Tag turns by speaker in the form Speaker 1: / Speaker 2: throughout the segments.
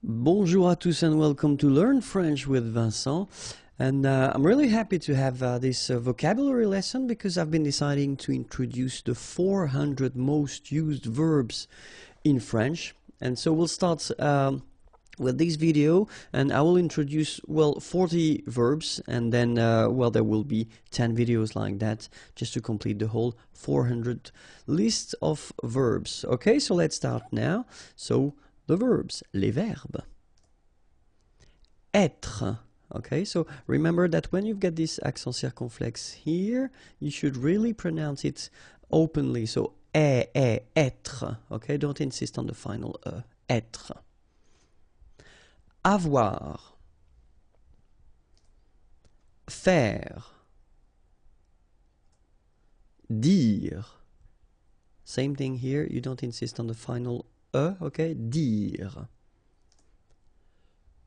Speaker 1: Bonjour à tous and welcome to Learn French with Vincent. And I'm really happy to have this vocabulary lesson because I've been deciding to introduce the 400 most used verbs in French. And so we'll start with this video, and I will introduce, 40 verbs, and then, there will be 10 videos like that just to complete the whole 400 list of verbs. Okay, so let's start now. So, the verbs, les verbes. Être. Okay, so remember that when you get this accent circonflexe here, you should really pronounce it openly. So, être. Okay, don't insist on the final être. Avoir. Faire. Dire. Same thing here, you don't insist on the final okay, dire.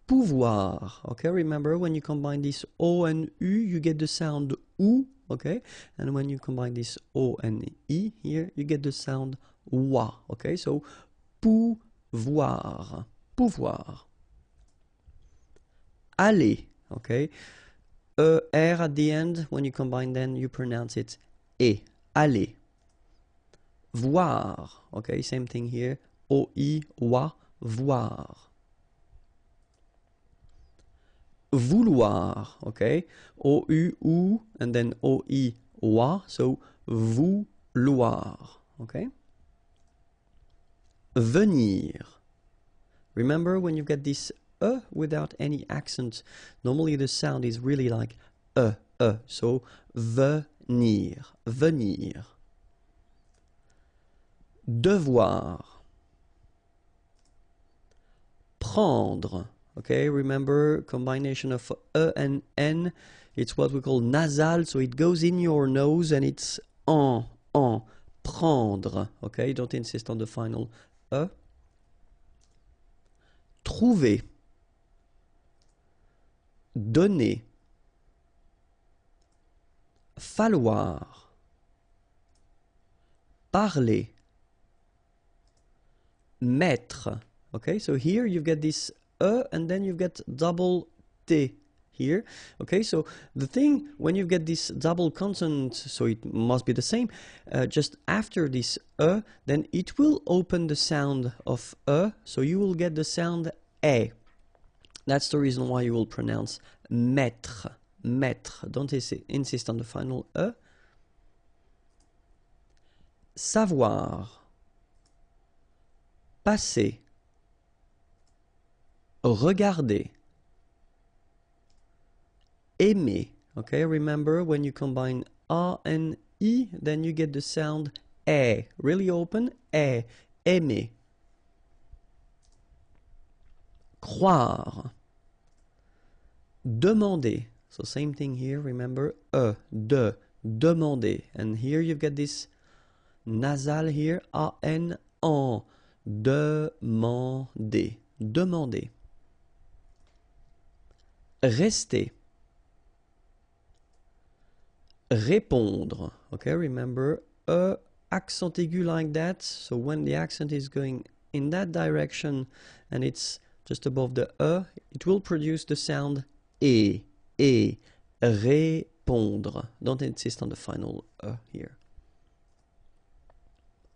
Speaker 1: Pouvoir, okay, remember when you combine this O and U, you get the sound OU, okay, and when you combine this O and I here, you get the sound OUA, okay, so pouvoir, pouvoir. Aller, okay, R at the end, when you combine then you pronounce it E, aller. Voir, okay, same thing here, OI, OA, voir. Vouloir, okay, OU, OU, and then OI, OA, so vouloir, okay. Venir. Remember when you get this without any accent, normally the sound is really like so venir, venir. Devoir. Prendre. Okay, remember combination of and n. It's what we call nasal, so it goes in your nose and it's en. Prendre. Okay, don't insist on the final Trouver. Donner. Falloir. Parler. Mettre. Okay, so here you've got this and then you've got double T here. Okay, so the thing when you get this double consonant, so it must be the same, just after this then it will open the sound of so you will get the sound E. That's the reason why you will pronounce mettre, mettre. Don't insist on the final E. Savoir. Passer. Regarder. Aimer. Okay, remember when you combine A and I, then you get the sound E. Really open, E. Aimer. Croire. Demander. So same thing here, remember, demander. And here you've got this nasal here, A-N, en. Demander. Demander. Rester. Répondre. Okay, remember, accent aigu like that. So when the accent is going in that direction and it's just above the it will produce the sound E. Répondre. Don't insist on the final here.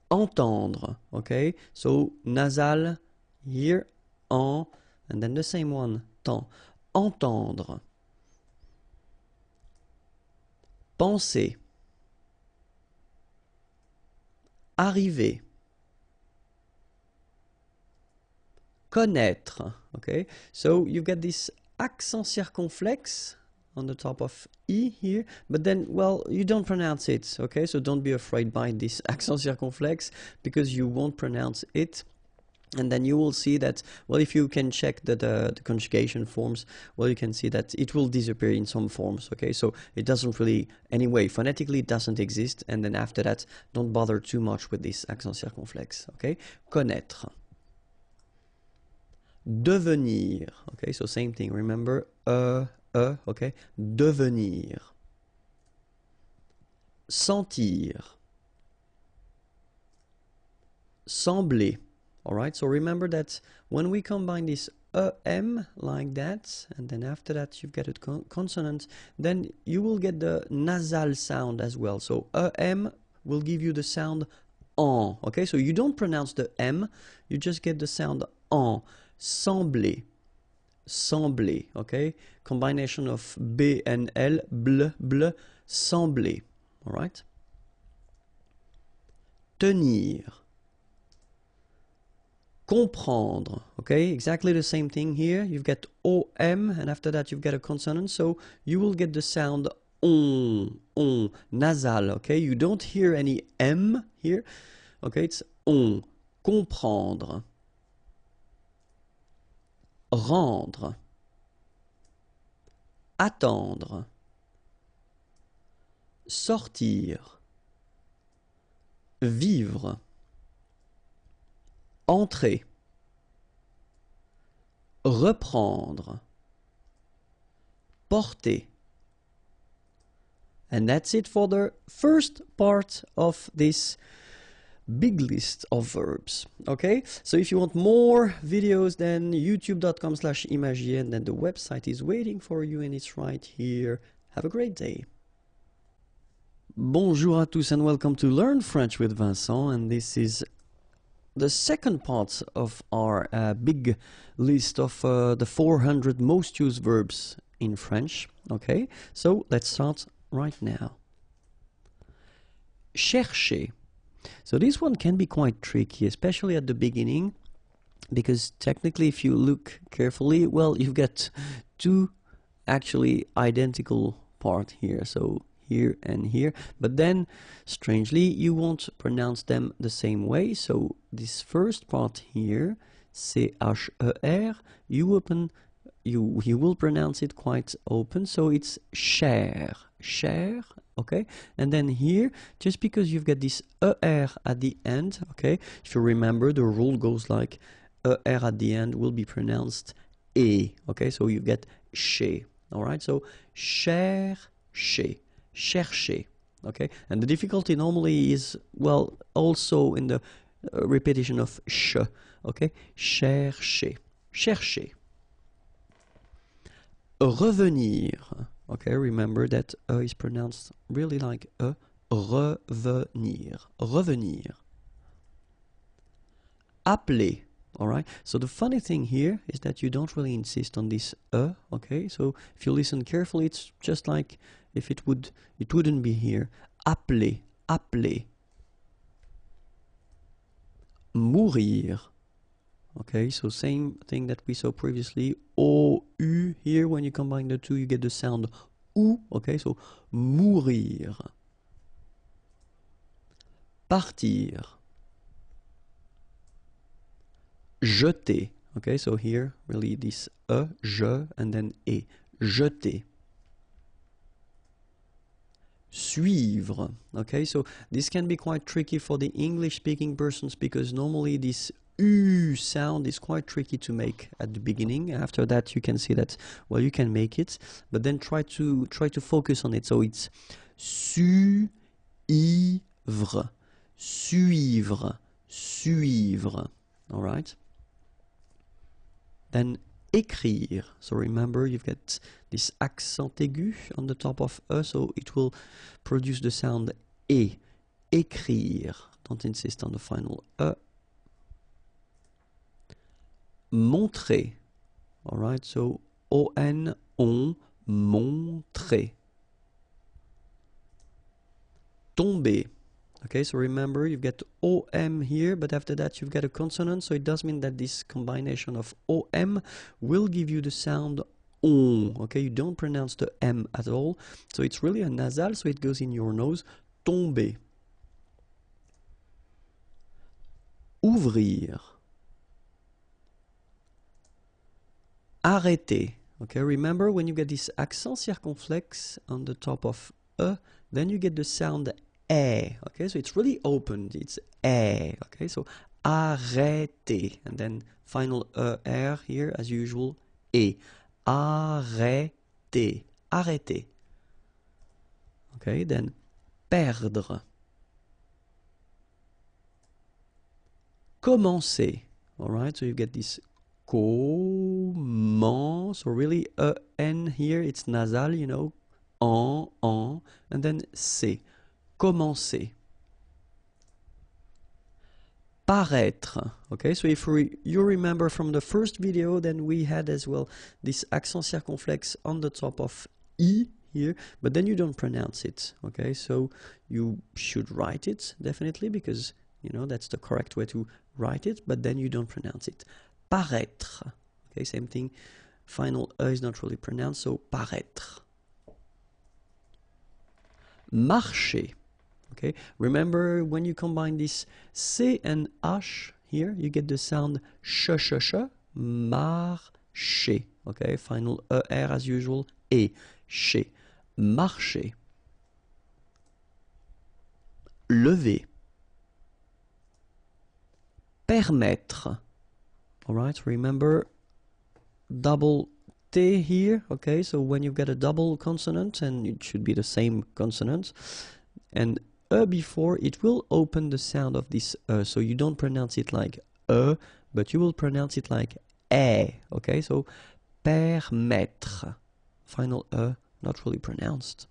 Speaker 1: Entendre. Okay, so nasal here, en, and then the same one, temps. Entendre. Penser. Arriver. Connaître. Okay, so you get this accent circonflexe on the top of E here, but then, you don't pronounce it, okay, so don't be afraid by this accent circonflexe because you won't pronounce it. And then you will see that, if you can check the conjugation forms, you can see that it will disappear in some forms, okay? So it doesn't really, anyway, phonetically it doesn't exist, and then after that, don't bother too much with this accent circonflexe, okay? Connaître. Devenir, okay? So same thing, remember, okay? Devenir. Sentir. Sembler. All right, so remember that when we combine this EM like that, and then after that you've got a consonant, then you will get the nasal sound as well. So EM will give you the sound en. Okay, so you don't pronounce the M, you just get the sound en. Sembler. Sembler, okay? Combination of B and L, bl, bl, sembler, all right? Tenir. Comprendre, okay? Exactly the same thing here. You've got OM, and after that you've got a consonant, so you will get the sound on, nasal, okay? You don't hear any M here, okay? It's on. Comprendre. Rendre. Attendre. Sortir. Vivre. Entrer. Reprendre. Porter. And that's it for the first part of this big list of verbs. Okay, so if you want more videos, then youtube.com/imagier, and then the website is waiting for you, and it's right here. Have a great day. Bonjour à tous and welcome to Learn French with Vincent, and this is the second part of our big list of the 400 most used verbs in French. Okay, so let's start right now. Chercher. So this one can be quite tricky, especially at the beginning, because technically if you look carefully, well, you've got two actually identical parts here, so here and here, but then strangely you won't pronounce them the same way. So this first part here, C-H-E-R, you will pronounce it quite open, so it's cher, cher, okay? And then here, just because you've got this ER at the end, okay? If you remember, the rule goes like ER at the end will be pronounced E, okay? So you get chez, all right? So chercher, chercher, okay? And the difficulty normally is, well, also in the repetition of sh, okay? Chercher, chercher. Revenir. Okay, remember that is pronounced really like a. Revenir. Revenir. Appeler. Alright, so the funny thing here is that you don't really insist on this okay? So if you listen carefully, it's just like if it wouldn't be here. Appeler. Appeler. Mourir. Okay, so same thing that we saw previously. O-U here, when you combine the two, you get the sound OU. Okay, so mourir. Partir. Jeter. Okay, so here, really this je, and then et. Jeter. Suivre. Okay, so this can be quite tricky for the English-speaking persons, because normally this U sound is quite tricky to make at the beginning. After that, you can see that, well, you can make it, but then try to focus on it. So it's suivre, suivre, suivre. All right. Then écrire. So remember, you've got this accent aigu on the top of E, so it will produce the sound E. Écrire. Don't insist on the final E. Montrer. All right, so O-N, on, montrer. Tomber. Okay, so remember, you've got O-M here, but after that you've got a consonant, so it does mean that this combination of O-M will give you the sound on. Okay, you don't pronounce the M at all, so it's really a nasal, so it goes in your nose. Tomber. Ouvrir. Arrêter. Okay, remember when you get this accent circonflexe on the top of E, then you get the sound E. Okay, so it's really open. It's E. Okay, so arrêter. And then final R here, as usual, E. Arrêter. Arrêter. Okay, then perdre. Commencer. All right, so you get this commencer. man. So really N here, it's nasal, you know. En, and then C. Commencer. Paraître. Okay, so if you remember from the first video, then we had as well this accent circonflexe on the top of I here, but then you don't pronounce it. Okay, so you should write it definitely because you know that's the correct way to write it, but then you don't pronounce it. Paraître. Okay, same thing. Final E is not really pronounced, so paraître. Marcher. Okay, remember when you combine this C and H here, you get the sound sh, marcher. Okay, final ER as usual, E, cher. Marcher. Lever. Permettre. All right, remember double T here. Okay, so when you've got a double consonant, and it should be the same consonant, and before, it will open the sound of this so you don't pronounce it like but you will pronounce it like okay, so permettre, final not really pronounced.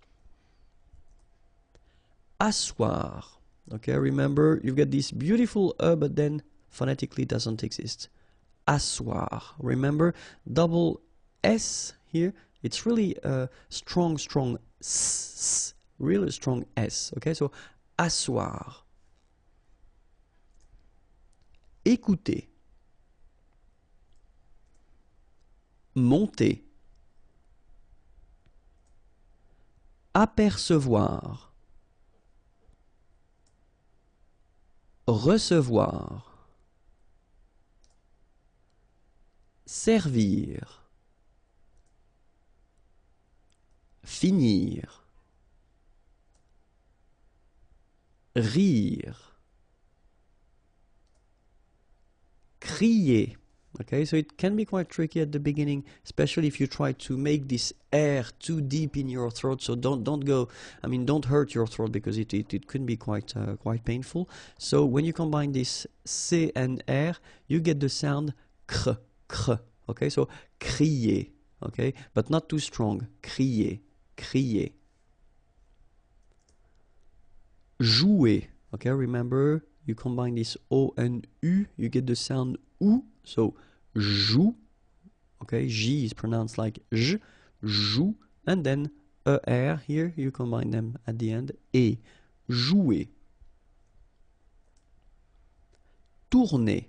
Speaker 1: Asseoir. Okay, remember you've got this beautiful but then phonetically doesn't exist. Asseoir. Remember double S here, it's really strong s, really strong S. Okay, so asseoir. Écouter. Monter. Apercevoir. Recevoir. Servir. Finir. Rire. Crier. Okay, so it can be quite tricky at the beginning, especially if you try to make this air too deep in your throat. So don't go. I mean, don't hurt your throat because it could be quite painful. So when you combine this C and R, you get the sound cr. Okay, so crier. Okay, but not too strong. Crier. Jouer. Okay, remember you combine this O and U, you get the sound OU. So joue. Okay, J is pronounced like J. Joue. And then ER here, you combine them at the end. Et. Jouer. Tourner.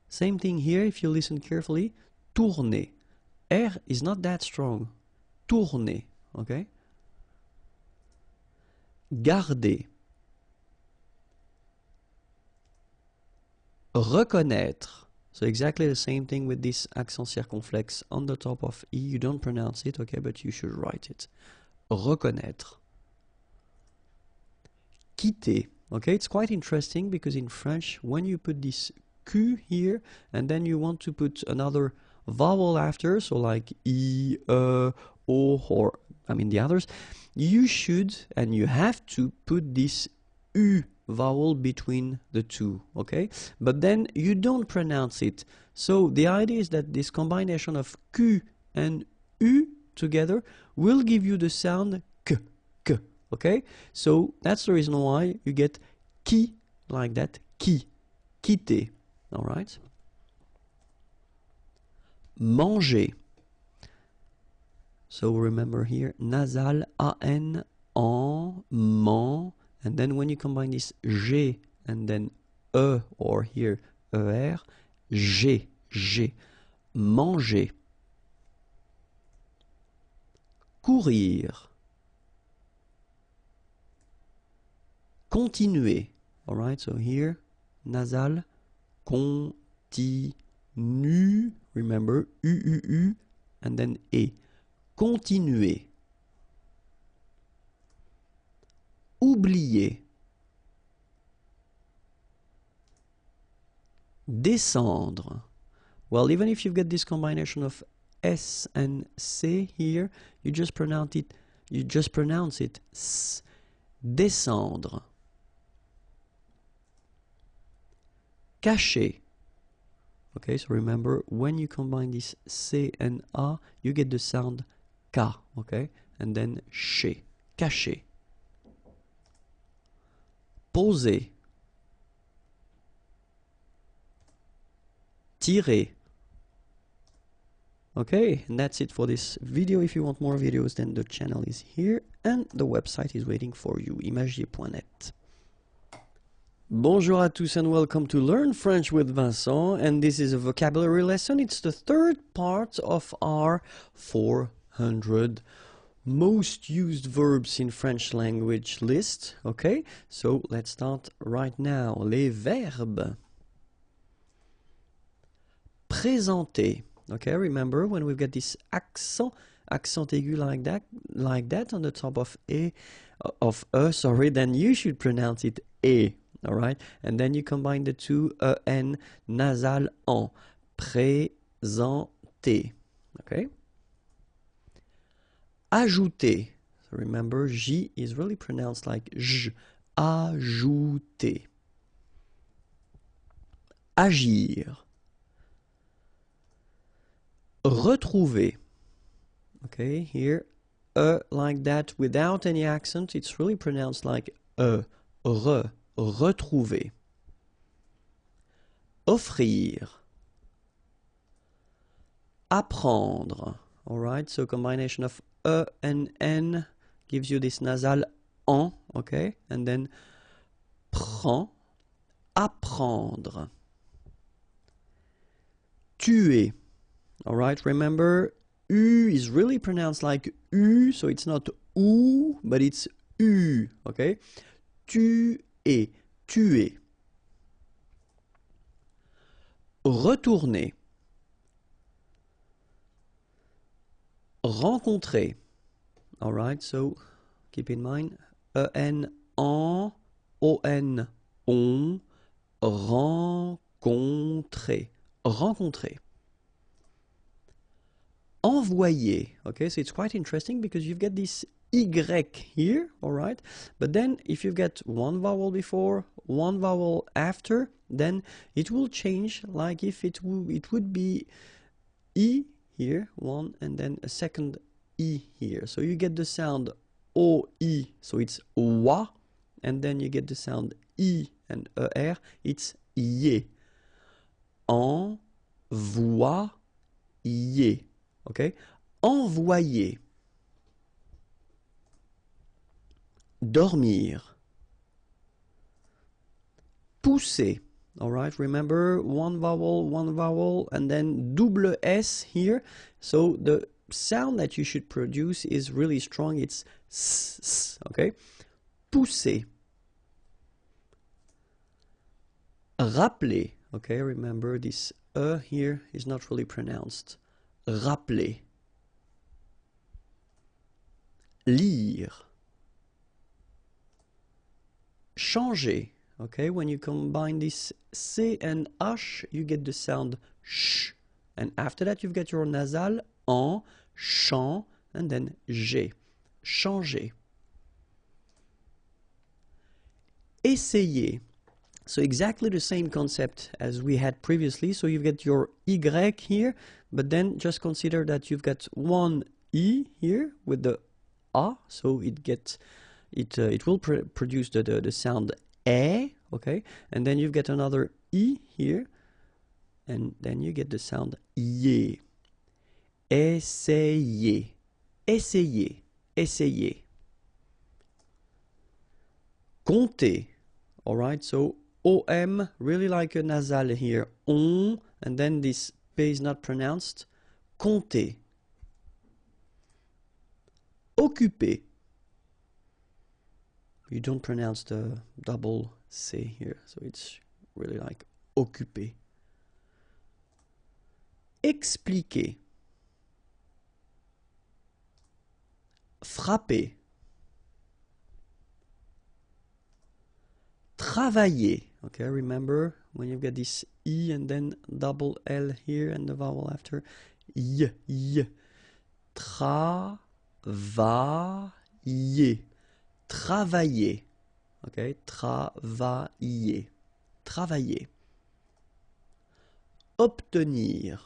Speaker 1: Same thing here if you listen carefully. Tourner. R is not that strong. Tourner. Okay? Garder. Reconnaître. So exactly the same thing with this accent circonflexe on the top of E. You don't pronounce it, okay, but you should write it. Reconnaître. Quitter. Okay, it's quite interesting because in French, when you put this Q here, and then you want to put another vowel after, so like E, O, or, I mean the others, you should, and you have to put this U vowel between the two, okay? But then you don't pronounce it. So the idea is that this combination of Q and U together will give you the sound K, okay? So that's the reason why you get qui like that, qui, quitter, all right? Manger. So remember here, nasal, A-N, en, man, and then when you combine this G and then E, or here ER, G. Manger. Courir. Continuer. All right, so here, nasal, continue. Remember, U, and then E. Continuer. Oublier. Descendre. Well, even if you've got this combination of S and C here, you just pronounce it S. Descendre. Cacher. Okay, so remember, when you combine this C and A, you get the sound K, okay? And then chez, caché. Poser. Tirer. Okay, and that's it for this video. If you want more videos, then the channel is here and the website is waiting for you, imagier.net. Bonjour à tous and welcome to Learn French with Vincent, and this is a vocabulary lesson. It's the third part of our 400 most used verbs in French language list. Okay, so let's start right now. Les verbes. Présenter. Okay, remember when we've got this accent aigu like that on the top of sorry, then you should pronounce it e. All right, and then you combine the two n nasal en. Présenter. Okay. Ajouter. So remember, j is really pronounced like j. Ajouter. Agir. Retrouver. Okay, here, like that without any accent, it's really pronounced like retrouver. Offrir. Apprendre. Alright, so combination of and n gives you this nasal en, okay, and then prend, apprendre. Tuer. Alright, remember, U is really pronounced like U, so it's not OU, but it's U, okay? Tuer, tuer. Retourner. Rencontrer. Alright, so keep in mind, en, on, on, rencontrer. Rencontrer. Envoyer. Okay, so it's quite interesting because you've got this Y here, all right? But then if you've got one vowel before, one vowel after, then it will change like if it would be E here, one, and then a second E here. So you get the sound O-I, so it's wa, and then you get the sound I and ER, it's ye. Envoyer. Okay, envoyer. Dormir. Pousser. All right, remember one vowel, and then double S here. So the sound that you should produce is really strong. It's s, okay? Pousser. Rappeler. Okay, remember this here is not really pronounced. Rappeler. Lire. Changer. Okay, when you combine this C and H, you get the sound sh. And after that, you've got your nasal en, chan, and then g. Changer. Essayer. So exactly the same concept as we had previously. So you've got your Y here, but then just consider that you've got one E here with the A, so it will produce the sound E, okay? And then you've got another E here, and then you get the sound Y. Essayer. Essayer. Essayer. Compter. All right, so OM, really like a nasal here. On, and then this P is not pronounced. Compter. Occuper. You don't pronounce the double C here, so it's really like occuper. Expliquer. Frapper. Travailler. Okay, remember when you've got this E and then double L here and the vowel after. Y. Travailler. Travailler. Okay, travailler. Travailler. obtenir.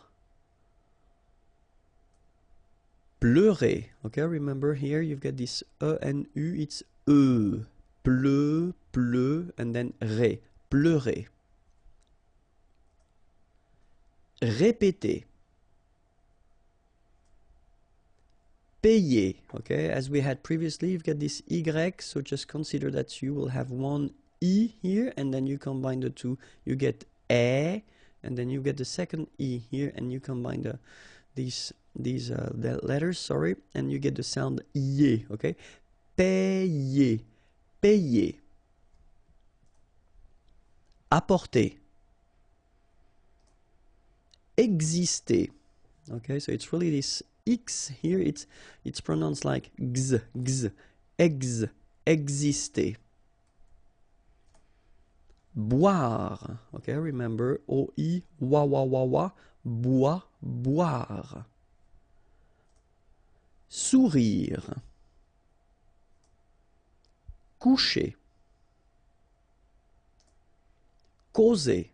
Speaker 1: Pleurer. Okay, remember here you've got this E and U, it's E. Pleu, pleu, and then ré. Pleurer. Répéter. Payer. Okay, as we had previously, you've got this Y, so just consider that you will have one E here, and then you combine the two, you get E, and then you get the second E here, and you combine these letters, sorry, and you get the sound Y, okay? Payer, payer. Apporter. Exister. Okay, so it's really this X here, it's pronounced like X, X, exister. Boire. Okay, remember O-I, wa, bois, boire. Sourire. Coucher. Causer.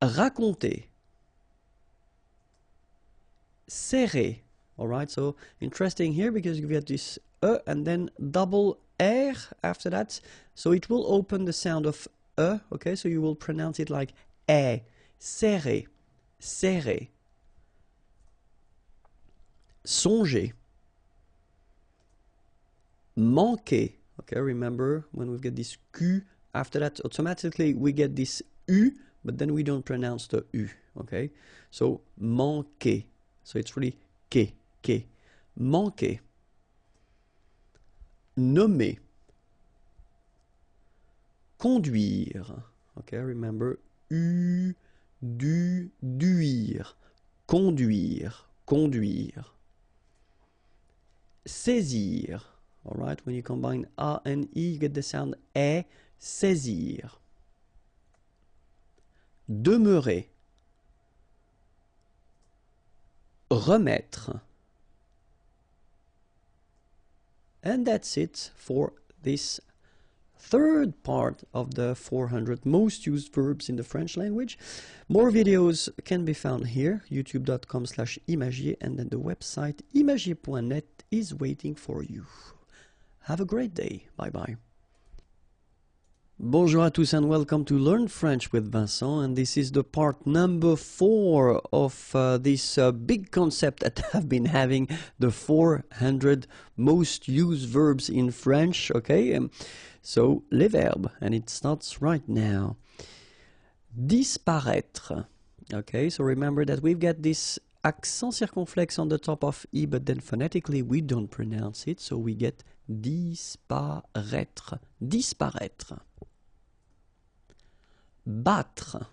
Speaker 1: Raconter. Serrer. Alright, so interesting here because you get this E and then double R after that. So it will open the sound of E, okay? So you will pronounce it like E. Serrer. Serrer. Songer. Manquer. Okay, remember when we get this Q, after that automatically we get this U, but then we don't pronounce the U, okay? So manquer. So it's really que. Manquer. Nommer. Conduire. Okay, remember U, du, duire. Conduire. Conduire. Saisir. Alright, when you combine A and I, you get the sound E, saisir. Demeurer. Remettre. And that's it for this third part of the 400 most used verbs in the French language. More videos can be found here, youtube.com/imagier, and then the website imagier.net is waiting for you. Have a great day. Bye bye. Bonjour à tous and welcome to Learn French with Vincent, and this is the part number 4 of this big concept that I've been having, the 400 most used verbs in French, okay? So, les verbes, and it starts right now. Disparaître, okay? So remember that we've got this accent circonflexe on the top of I, but then phonetically we don't pronounce it, so we get disparaître, disparaître. Battre.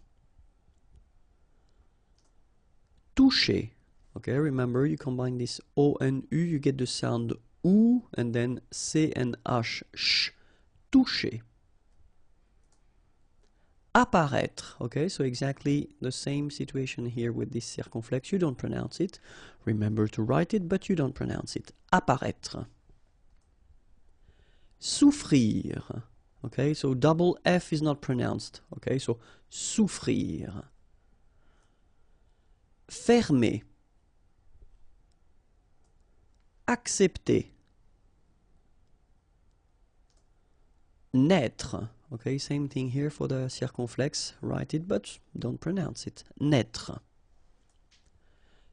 Speaker 1: Toucher. Okay, remember you combine this O and U, you get the sound OU, and then C and H, sh. Toucher. Apparaître. Okay, so exactly the same situation here with this circumflex. You don't pronounce it. Remember to write it, but you don't pronounce it. Apparaître. Souffrir. Okay, so double F is not pronounced. Okay, so souffrir. Fermer. Accepter. Naître. Okay, same thing here for the circumflex. Write it, but don't pronounce it. Naître.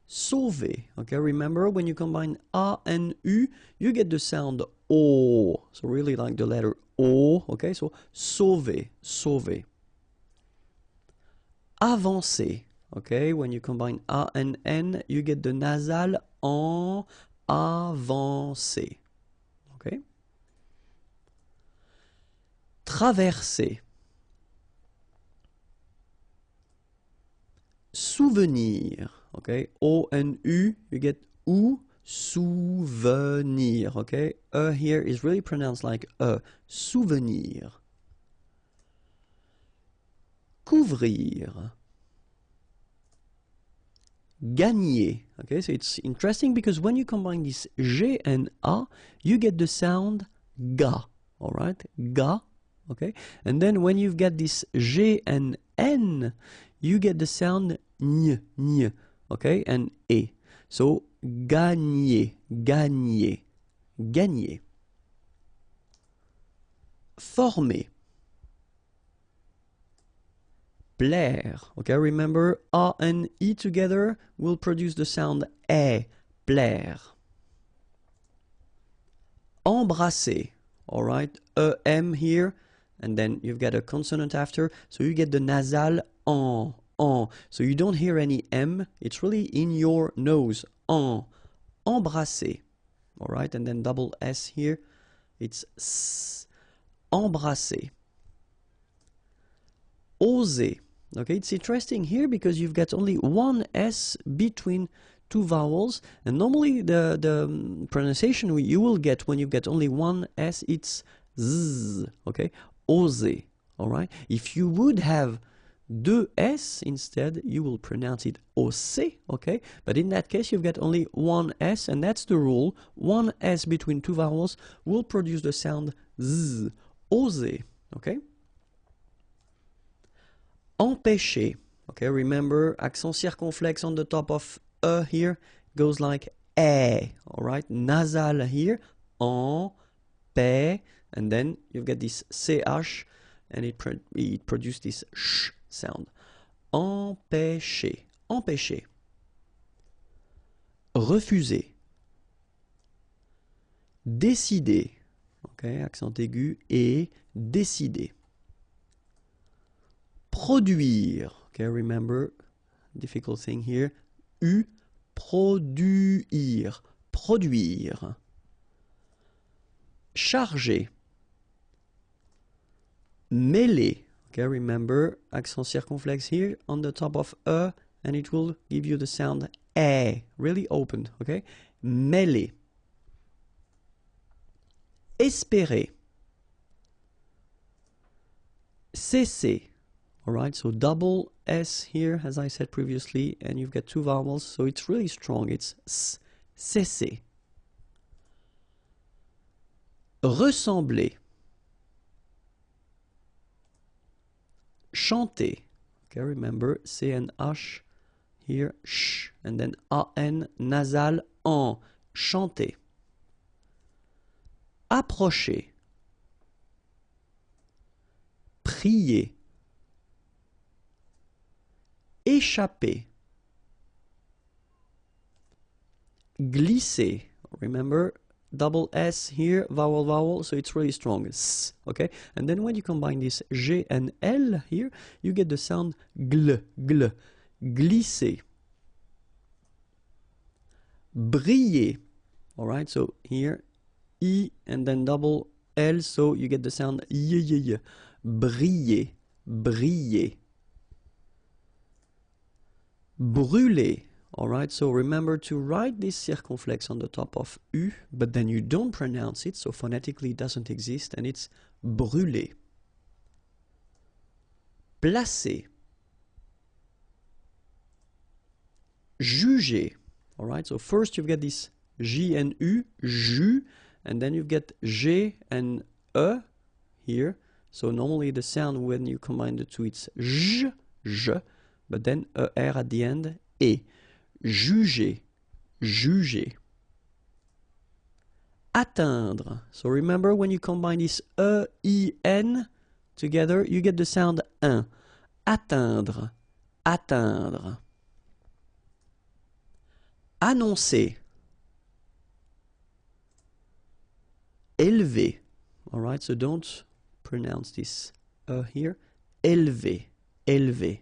Speaker 1: Sauver. Okay, remember when you combine A and U, you get the sound O. So really like the letter O. Okay, so sauver, sauver. Avancer. Okay, when you combine A and N, you get the nasal en, avancer. Okay. Traverser. Souvenir. Okay, O and U, you get OU, souvenir. Okay, here is really pronounced like souvenir. Couvrir. Gagner. Okay, so it's interesting because when you combine this G and A, you get the sound ga. All right, ga. Okay, and then when you've got this G and N, you get the sound ny, okay, and E. So, gagner, gagner, gagner. Former. Plaire. Okay, remember A and E together will produce the sound E, plaire. Embrasser. Alright, E-M here, and then you've got a consonant after, so you get the nasal en. So you don't hear any M, it's really in your nose. Embrasser. Alright, and then double S here, it's S. Embrasser. Oser. Okay, it's interesting here because you've got only one S between two vowels, and normally the pronunciation you will get when you get only one S, it's Z. Okay, oser. Alright, if you would have deux S instead, you will pronounce it ose, okay? But in that case, you've got only one S, and that's the rule. One S between two vowels will produce the sound Z, oser, okay? Empêcher, okay? Remember, accent circonflexe on the top of E here goes like E, all right? Nasal here, en, pe, and then you've got this CH, and it produces this sh sound. Empêcher, empêcher. Refuser. Décider, okay, accent aigu, et décider. Produire, okay, remember, difficult thing here, U, produire, produire. Charger. Mêler, okay, remember, accent circonflexe here on the top of E, and it will give you the sound E, really open, okay? Mêler. Espérer. Cesser. Alright, so double S here, as I said previously, and you've got two vowels, so it's really strong. It's S, cesser. Ressembler. Chanter. Okay, remember, C and H here, sh, and then A-N, nasal, en. Chanter. Approcher. Prier. Échapper. Glisser. Remember, double S here, vowel, vowel, so it's really strong. S, okay? And then when you combine this G and L here, you get the sound gl, gl. Glisser. Briller. Alright, so here, I and then double L, so you get the sound y, y, y. Briller, briller. Brûler. Alright, so remember to write this circumflex on the top of U, but then you don't pronounce it, so phonetically it doesn't exist, and it's brûler. Placer. Juger. Alright, so first you've got this J and U, ju, and then you've got G and E here. So normally the sound when you combine the two it's j, j, but then ER at the end, E. Juger, juger. Atteindre. So remember when you combine this E-I-N together, you get the sound un. Atteindre, atteindre. Annoncer. Élever. Alright, so don't pronounce this here. Élever, élever.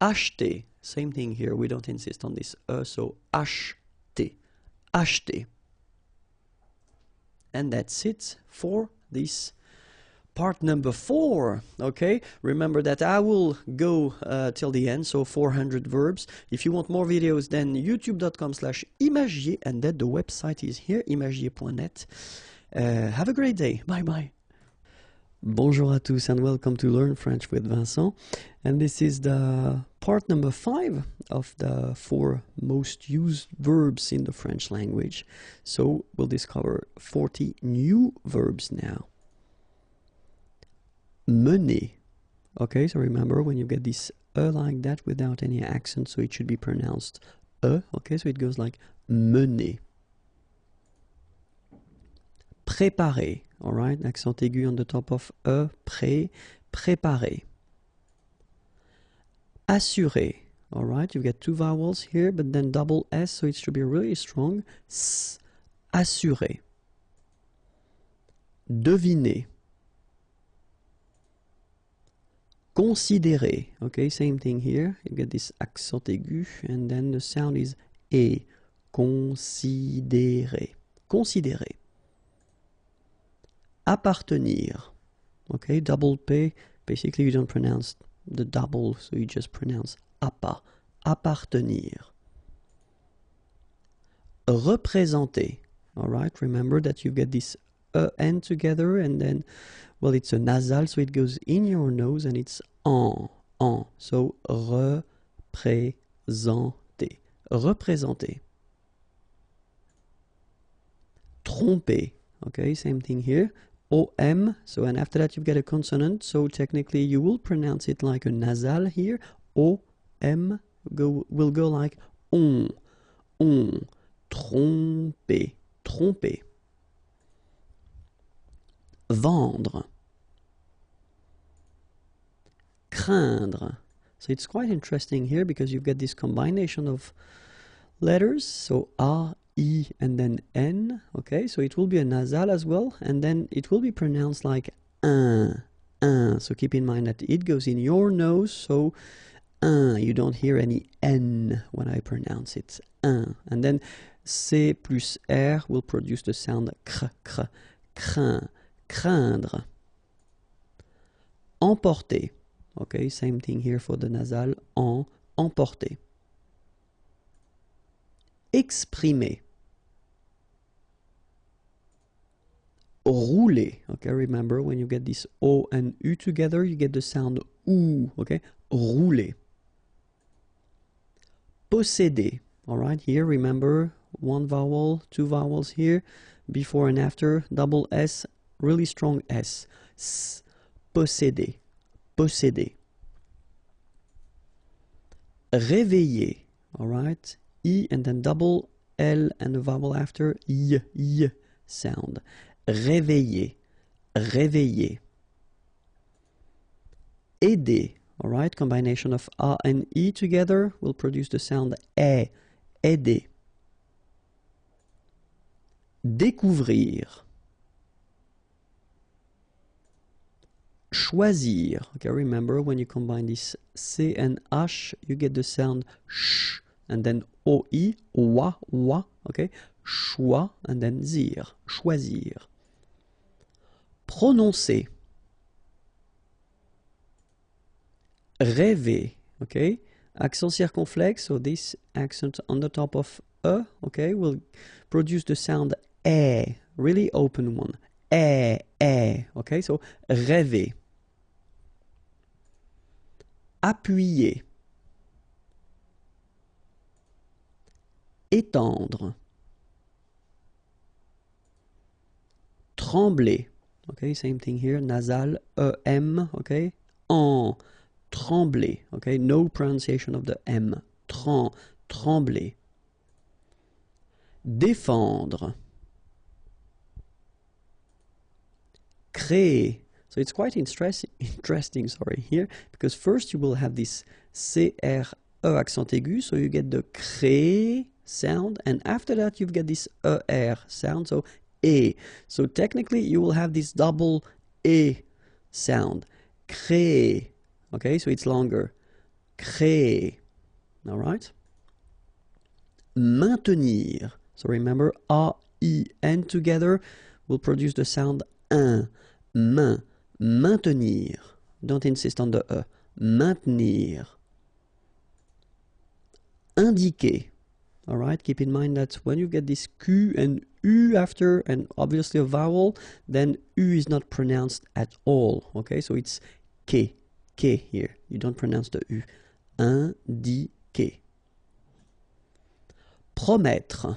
Speaker 1: Acheter. Same thing here, we don't insist on this so acheter, acheter. And that's it for this part number 4, okay? Remember that I will go till the end, so 400 verbs. If you want more videos, then youtube.com/imagier, and then the website is here, imagier.net. Have a great day. Bye-bye. Bonjour à tous and welcome to Learn French with Vincent. And this is the part number 5 of the 4 most used verbs in the French language. So we'll discover 40 new verbs now. Mener. Okay, so remember when you get this like that without any accent, so it should be pronounced okay, so it goes like mener. Préparer, all right, accent aigu on the top of préparer. Assurer, all right, you get two vowels here, but then double S, so it should be really strong. S, assurer. Deviner. Considérer, okay, same thing here. You get this accent aigu, and then the sound is E. Considérer. Considérer. Appartenir. Okay, double P. Basically, you don't pronounce the double, so you just pronounce appa. Appartenir. Représenter. All right, remember that you get this N together, and then, well, it's a nasal, so it goes in your nose, and it's en. So, représenter. Représenter. Tromper. Okay, same thing here. OM, so, and after that you get a consonant, so technically you will pronounce it like a nasal here. OM will go like on. Tromper. Tromper. Vendre. Craindre. So it's quite interesting here because you've got this combination of letters, so A, E, and then N, okay, so it will be a nasal as well, and then it will be pronounced like un, so keep in mind that it goes in your nose, so you don't hear any N when I pronounce it, and then C plus R will produce the sound cr, craindre. Emporter. Okay, same thing here for the nasal, emporter. Exprimer. Rouler. Okay, remember when you get this O and U together, you get the sound OU. Okay, rouler. Posséder. All right, here remember one vowel, two vowels here, before and after, double S, really strong S. S. Posséder. Posséder. Réveiller, all right, E and then double L and the vowel after, Y sound. Réveiller, réveiller. Aider, all right, combination of A and E together will produce the sound aider. Découvrir. Choisir. Okay, remember when you combine this C and H, you get the sound sh, and then OI, wa, okay, choix, and then zir, choisir. Prononcer. Rêver, okay, accent circonflexe, so this accent on the top of okay, will produce the sound really open one, okay, so rêver. Appuyer. Étendre. Trembler. Okay, same thing here, nasal, M, okay, en, trembler, okay, no pronunciation of the M, trembler. Défendre. Créer. So it's quite interesting, sorry, here, because first you will have this C-R-E accent aigu, so you get the créer sound, and after that you get this ER sound, so E. So technically you will have this double E sound, créer, okay, so it's longer, créer, all right? Maintenir, so remember A-I-N together will produce the sound un, maintenir, don't insist on the E, maintenir. Indiquer, all right, keep in mind that when you get this Q and U after, and obviously a vowel, then U is not pronounced at all, okay, so it's K here, you don't pronounce the U. Indiquer. Promettre.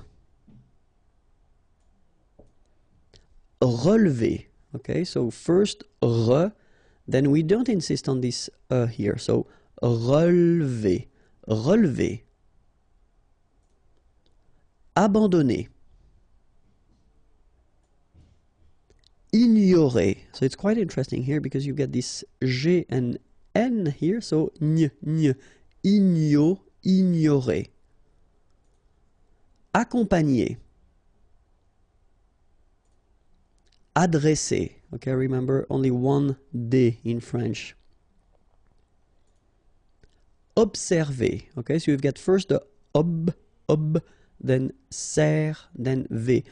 Speaker 1: Relever, okay, so first re, then we don't insist on this here. So, relever, relever. Abandonner. Ignorer. So it's quite interesting here because you get this G and N here. So ignorer. Accompagner. Adresser. Okay, remember only one D in French. Observer. Okay, so you've got first the ob, then ser, then v.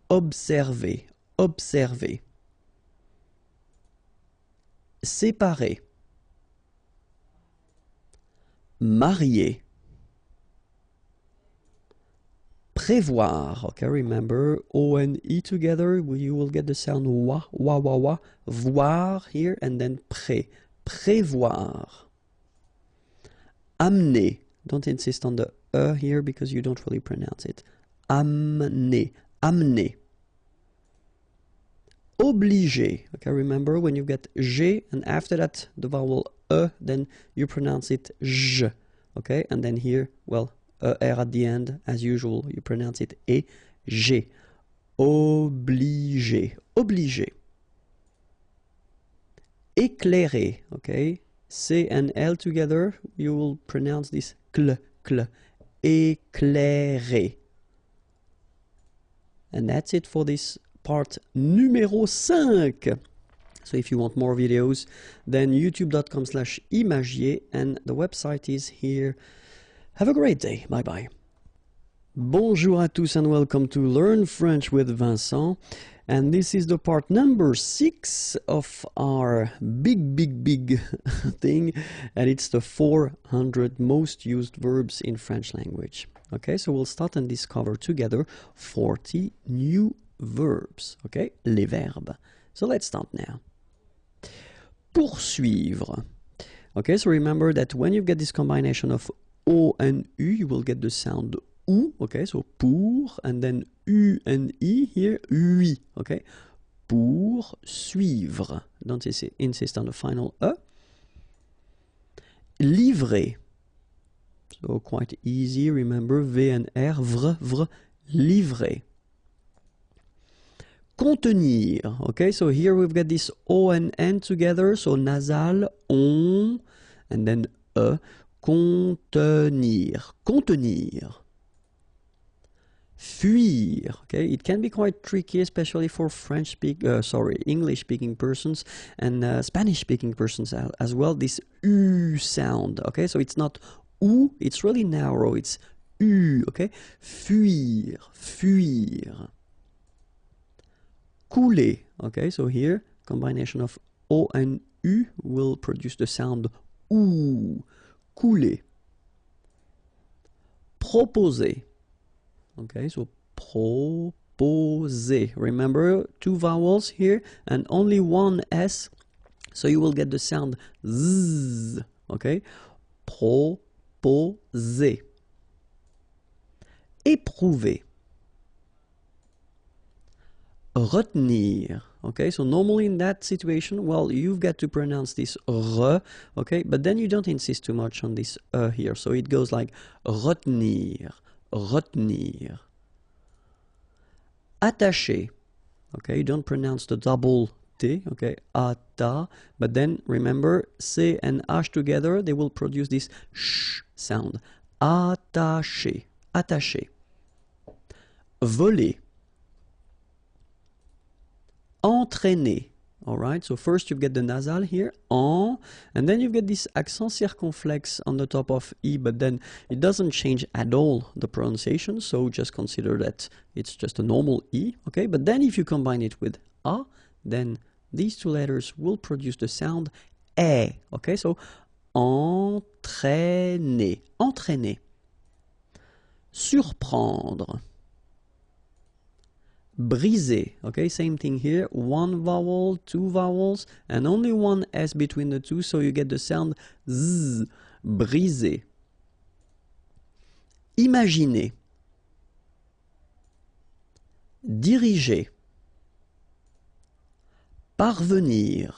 Speaker 1: Observer, observer. Séparer. Marier. Prévoir. Okay, remember O and E together, you will get the sound wa, wa, wa, wa. Voir here, and then pré. Prévoir. Amener. Don't insist on the E here because you don't really pronounce it. Amener. Amener. Obliger. Okay, remember when you get G and after that the vowel E, then you pronounce it J. Okay, and then here, well, R at the end, as usual, you pronounce it E, G. Obliger. Obliger. Éclairer. Okay, C and L together, you will pronounce this cl, cl. Éclairer. And that's it for this part numéro 5. So if you want more videos, then youtube.com/imagier and the website is here. Have a great day. Bye bye. Bonjour à tous and welcome to Learn French with Vincent. And this is the part number 6 of our big thing. And it's the 400 most used verbs in French language. Okay, so we'll start and discover together 40 new verbs. Okay, les verbes. So let's start now. Poursuivre. Okay, so remember that when you get this combination of O and U, you will get the sound OU. Okay, so pour, and then U and I here, UI. Okay, poursuivre. Don't insist on the final E. Livrer. So quite easy, remember, V and R, vr, livrer. Contenir, okay, so here we've got this O and N together, so nasal, on, and then E, contenir, contenir. Fuir, okay, it can be quite tricky, especially for English-speaking persons and Spanish-speaking persons as well, this U sound, okay, so it's not OU, it's really narrow, it's U, okay, fuir, fuir. Couler, okay, so here, combination of O and U will produce the sound OU, couler. Proposer, okay, so proposer, remember, 2 vowels here and only 1 S, so you will get the sound Z, okay, proposer. Éprouver. Retenir, okay, so normally in that situation, well, you've got to pronounce this re, okay, but then you don't insist too much on this here, so it goes like retenir, retenir. Attacher, okay, you don't pronounce the double T, okay, ata, but then remember, C and H together, they will produce this sh sound. Attacher, attacher. Voler. Entraîner. All right, so first you get the nasal here, en, and then you get this accent circonflexe on the top of E, but then it doesn't change at all the pronunciation, so just consider that it's just a normal E, okay? But then if you combine it with A, then these 2 letters will produce the sound E, okay? So, entraîner, entraîner. Surprendre. Briser, okay, same thing here, 1 vowel, 2 vowels, and only 1 S between the 2, so you get the sound Z, briser. Imaginer. Diriger. Parvenir.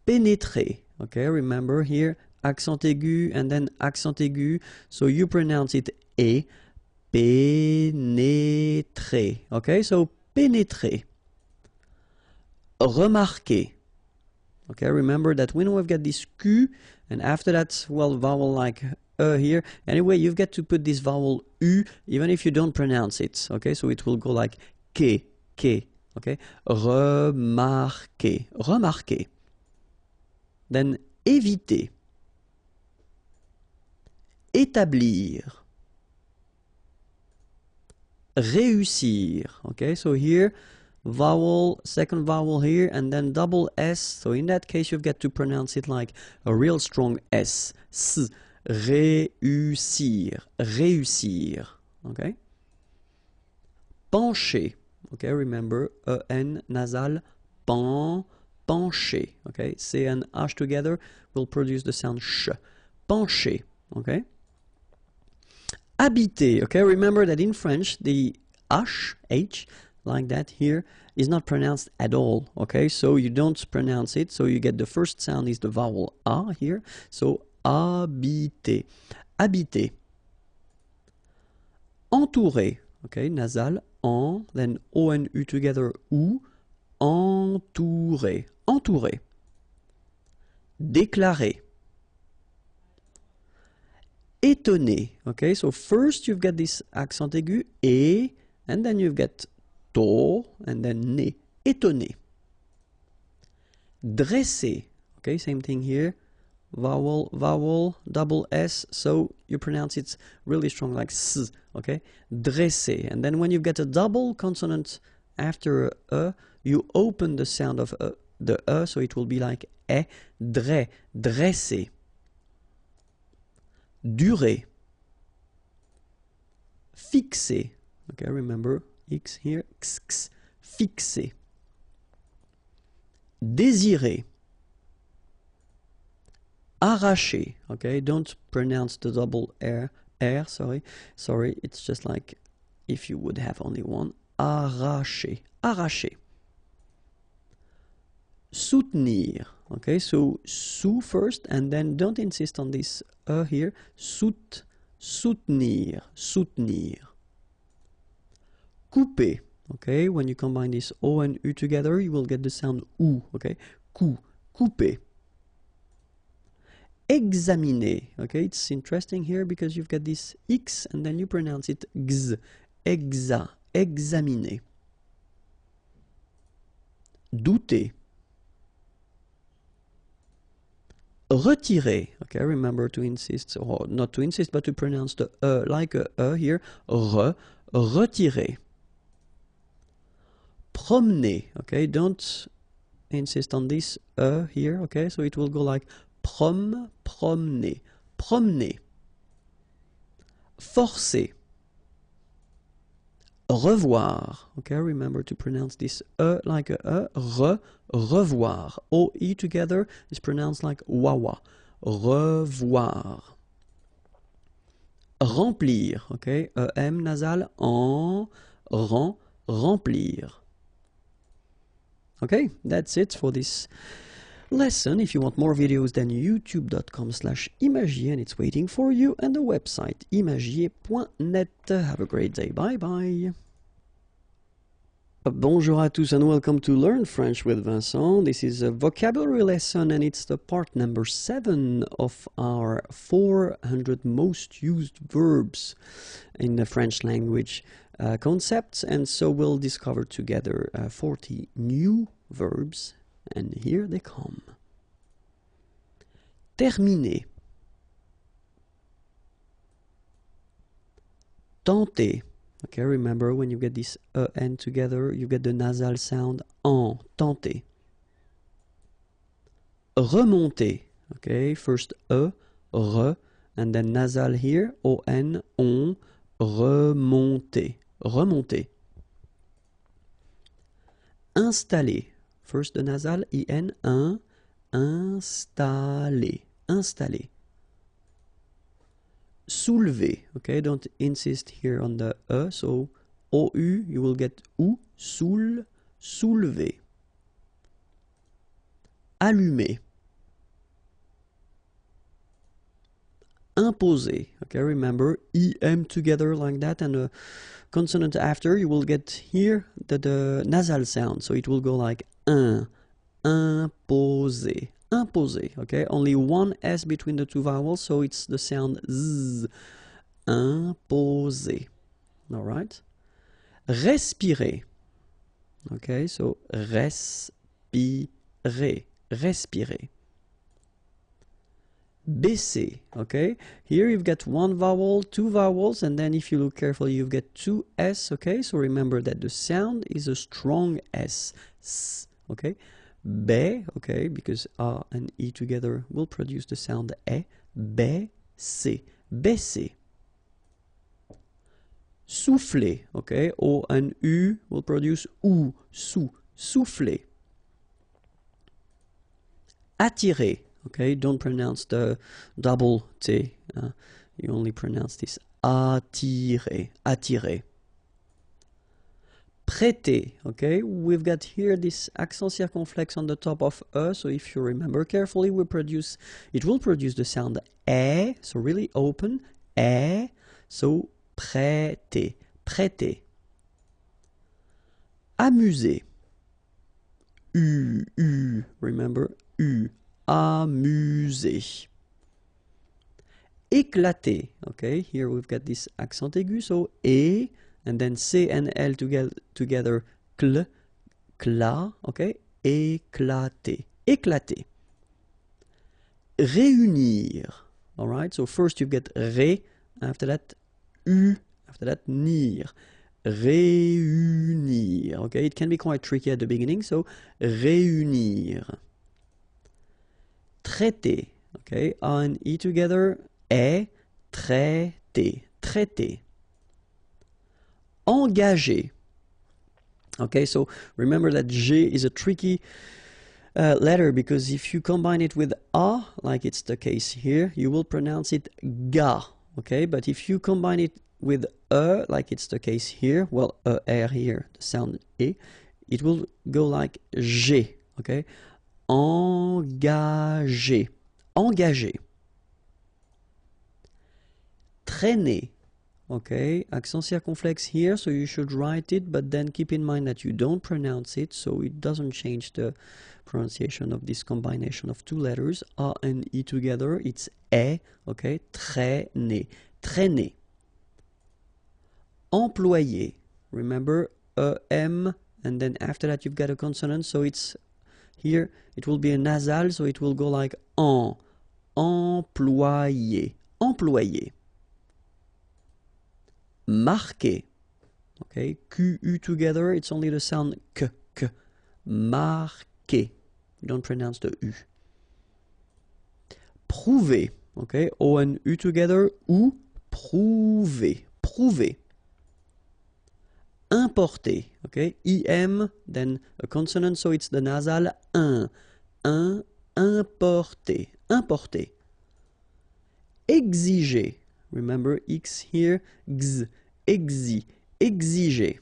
Speaker 1: pénétrer. Okay, remember here, accent aigu and then accent aigu. So you pronounce it E. Pénétrer. Okay, so pénétrer. Remarquer. Okay, remember that when we've got this Q, and after that, well, vowel like here. Anyway, you've got to put this vowel U, even if you don't pronounce it. Okay, so it will go like que. Okay, remarquer, remarquer. Then éviter, établir, réussir. Okay, so here, vowel, second vowel here, and then double S. So in that case, you've got to pronounce it like a real strong S. S. Réussir, réussir. Okay. Pencher. Okay, remember, E-N nasal, pen, pencher. Okay, C and H together will produce the sound sh. Pencher. Okay. Habiter. Okay, remember that in French, the H, like that here, is not pronounced at all. Okay, so you don't pronounce it, so you get the first sound is the vowel A here. So habiter. Habiter. Entourer. Okay, nasal, en, then O and U together, ou, entourer, entourer. Déclarer. Étonner. Okay, so first you've got this accent aigu, et, and then you've got to, and then né. Étonner. Dresser. Okay, same thing here. Vowel, vowel, double S, so you pronounce it really strong like S, okay? Dresser. And then when you've got a double consonant after you open the sound of the so it will be like dresser. Durer. Fixer. Okay, remember, X here, x, fixer. Désirer. Arracher. Okay, don't pronounce the double R, sorry, it's just like if you would have only one. Arracher, arracher. Soutenir. Okay, so sous first, and then don't insist on this here. Soutenir, soutenir. Couper. Okay, when you combine this O and U together, you will get the sound OU. Okay, couper. Examiner. Okay, it's interesting here because you've got this X and then you pronounce it X. Examiner. Douter. Retirer. Okay, remember to insist, or not to insist, but to pronounce the like a here. Retirer. Promener. Okay, don't insist on this here. Okay, so it will go like promener. Forcer. Revoir. Okay, remember to pronounce this like a revoir. O-E together is pronounced like wawa. Revoir. Remplir. Okay, M nasal, remplir. Okay, that's it for this lesson. If you want more videos, then youtube.com/imagier, and it's waiting for you, and the website imagier.net. Have a great day. Bye bye. Bonjour à tous and welcome to Learn French with Vincent. This is a vocabulary lesson and it's the part number 7 of our 400 most used verbs in the French language concepts, and so we'll discover together 40 new verbs, and here they come. Terminer. Tenter. Okay, remember when you get this N together, you get the nasal sound en, tenter. Remonter. Okay, first re, and then nasal here, on, on, remonter. Remonter. Installer. First the nasal, in, installer. Installer. Soulever. Okay, don't insist here on the so OU, you will get OU, soulever. Allumer. imposer. Okay, remember, EM together like that, and a consonant after, you will get here the nasal sound. So it will go like imposer. Imposer. Okay, only one S between the two vowels, so it's the sound Z. Imposer. All right. Respirer. Okay, so respirer. Respirer. Baisser, okay? Here you've got one vowel, two vowels, and then if you look carefully, you've got two S, okay? So remember that the sound is a strong S, S, okay? Ba, okay, because A and E together will produce the sound E. Baisser, baisser. Souffler, okay? O and U will produce OU, sou, souffler. Attirer, okay? Don't pronounce the double T. You only pronounce this. Attirer, attirer. Prêter, okay? We've got here this accent circumflex on the top of E, so if you remember carefully, it will produce the sound E, so really open, E, so prêter, prêter. Amuser. U, remember, U. Amuser. Éclater, okay? Here we've got this accent aigu, so E, and then C and L together, cl, cla, okay? Éclater, éclater. Réunir, all right? So first you get ré, after that U, after that nir. Réunir, okay? It can be quite tricky at the beginning, so réunir. Traiter, okay? A and E together, est, traiter, traiter. Engager. Okay, so remember that G is a tricky letter, because if you combine it with A, like it's the case here, you will pronounce it ga, okay? But if you combine it with E, like it's the case here, well, R here, the sound E, it will go like G, okay? Engager, engager. Traîner, okay? Accent circumflex here, so you should write it, but then keep in mind that you don't pronounce it, so it doesn't change the pronunciation of this combination of two letters, A and E together, it's E, okay? Traîner, traîner. Employer, remember, E-M, and then after that you've got a consonant, so it's here, it will be a nasal, so it will go like en, employer, employer. Marquer, okay, Q-U together, it's only the sound K, K. Marquer, don't pronounce the U. Prouver, okay, O and U together, ou, prouver, prouver. Importer, okay, IM, then a consonant, so it's the nasal un, importer, importer. Exiger, remember X here, X, exiger.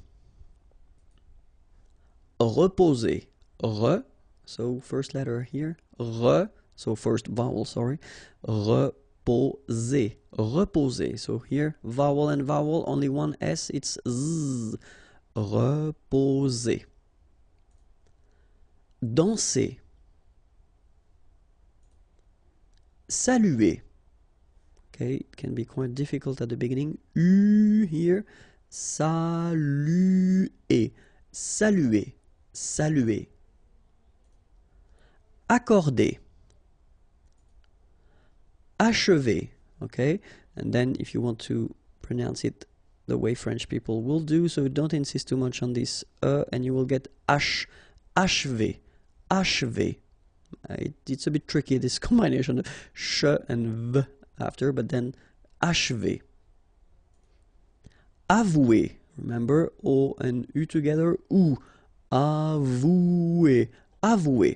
Speaker 1: Reposer, re, so first letter here, re, so first vowel, sorry, reposer, reposer. So here, vowel and vowel, only one S, it's Z, reposer. Danser. Saluer. Okay, it can be quite difficult at the beginning. U here, saluer, saluer, saluer. Accorder. Achever, okay? And then if you want to pronounce it the way French people will do, so don't insist too much on this and you will get H, achever, achever. It's a bit tricky, this combination of sh and v after, but then achever. Avouer, remember, O and U together, ou, avouer, avouer.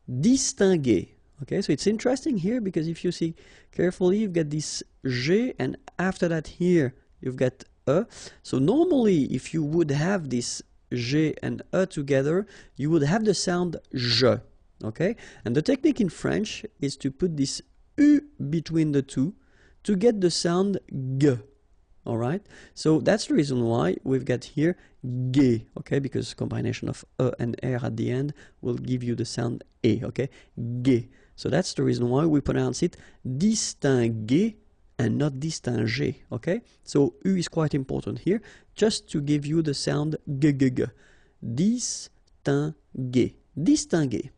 Speaker 1: Distinguer, okay, so it's interesting here because if you see carefully, you've got this G, and after that here, you've got E. So normally, if you would have this G and E together, you would have the sound je, okay? And the technique in French is to put this U between the two to get the sound G. All right, so that's the reason why we've got here G, okay, because combination of E and R at the end will give you the sound E, okay, G. So that's the reason why we pronounce it distinguer and not distinguer, okay? So U is quite important here, just to give you the sound G, G, G. Distinguer, distinguer.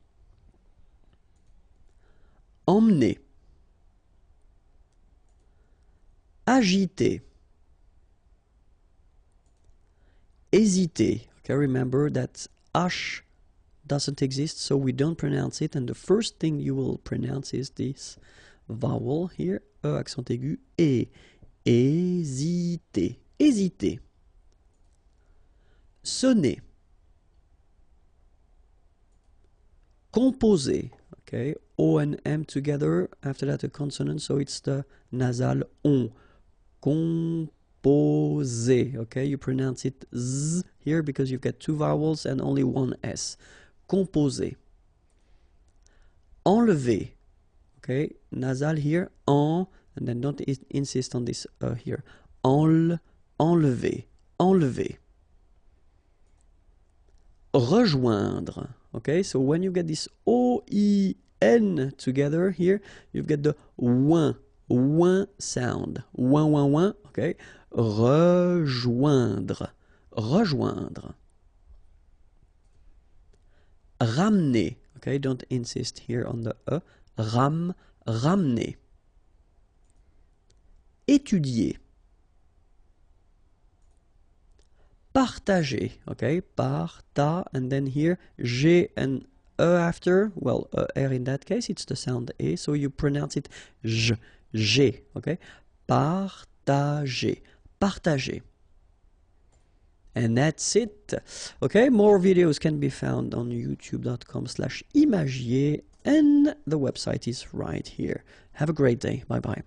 Speaker 1: Emmener. Agiter. Hésiter. Okay, remember that H doesn't exist, so we don't pronounce it, and the first thing you will pronounce is this vowel here, E accent aigu, E. Hésiter. Hésiter. Sonner. Composer. Okay, O and M together, after that a consonant, so it's the nasal on. Composer. Okay, you pronounce it Z here because you've got two vowels and only one S. Composer. Enlever. Okay, nasal here, en, and then don't insist on this here. Enlever. Enlever. Rejoindre. Okay, so when you get this O-I-N together here, you've got the ouin sound. Ouin, okay. Rejoindre. Rejoindre. Ramener. Okay, don't insist here on the E. Ramener. Étudier. Partager. Okay, parta, and then here G and E after. Well, R in that case, it's the sound E, so you pronounce it J. G. Okay, partager. Partager. And that's it. Okay, more videos can be found on youtube.com/imagier, and the website is right here. Have a great day. Bye bye.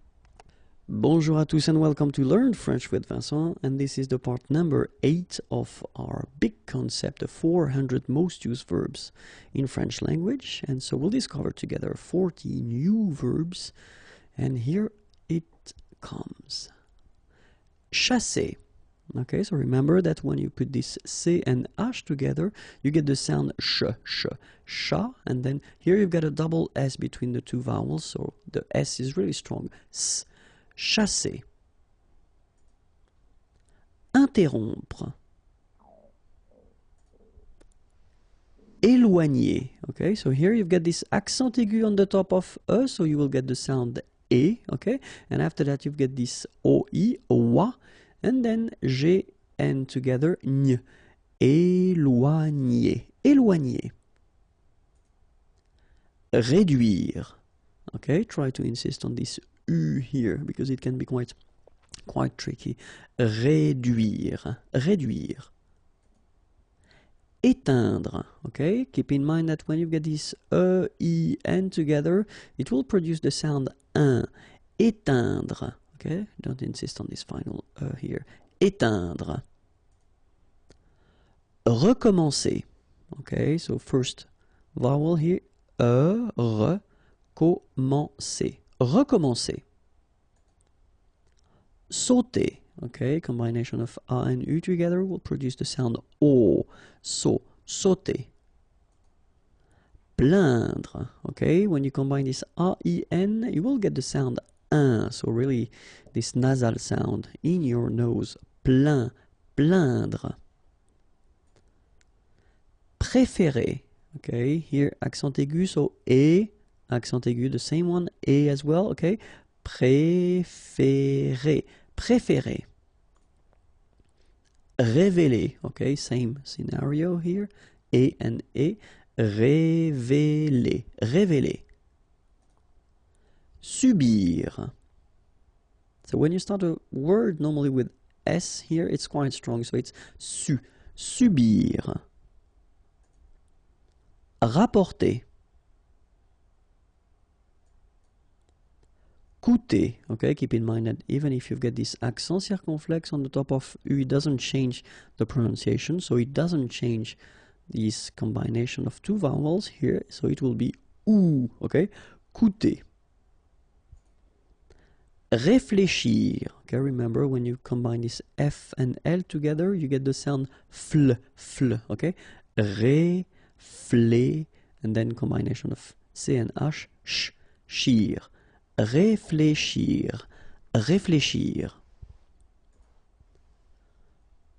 Speaker 1: Bonjour à tous and welcome to Learn French with Vincent, and this is the part number 8 of our big concept, the 400 most used verbs in French language. And so we'll discover together 40 new verbs, and here it comes. Chasser. Okay, so remember that when you put this C and H together, you get the sound sh, and then here you've got a double S between the two vowels, so the S is really strong. S, chasser. Interrompre. Éloigner. Okay, so here you've got this accent aigu on the top of E, so you will get the sound E, okay, and after that you've got this OI, OA, and then G and together N. Éloigner. Éloigner. Réduire. Okay, try to insist on this U here because it can be quite tricky. Réduire. Réduire. Éteindre. Okay, keep in mind that when you get this E, I, N together, it will produce the sound un. Éteindre. Okay, don't insist on this final here. Éteindre. Recommencer. Okay, so first vowel here. Recommencer. Recommencer. Sauter. Okay, combination of A and U together will produce the sound O. So, sauter. Plaindre. Okay, when you combine this A-I-N, you will get the sound un. So really, this nasal sound in your nose. Plaindre. Préférer. Okay, here accent aigu, so E, accent aigu, the same one, E as well, okay. Préférer. Préférer. Révéler. Okay, same scenario here. E and E. Révéler. Révéler. Subir. So when you start a word normally with S here, it's quite strong. So it's subir. Rapporter. Coûter. Okay, keep in mind that even if you've got this accent circumflex on the top of U, it doesn't change the pronunciation. So it doesn't change this combination of two vowels here. So it will be OU. Okay, coûter. Réfléchir. Okay, remember when you combine this F and L together, you get the sound fl, fl. Okay, réflé, and then combination of C and H, sh, shir. Réfléchir, réfléchir.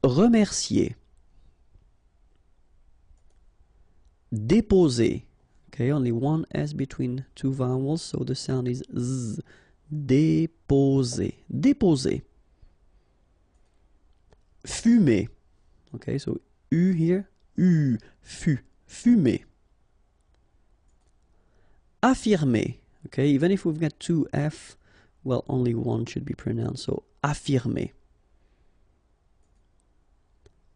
Speaker 1: Remercier. Déposer. Okay, only one S between two vowels, so the sound is Z. Déposer. Déposer. Fumer. Okay, so U here. U. Fu. Fumer. Affirmer. Okay, even if we've got two F, well, only one should be pronounced, so affirmer.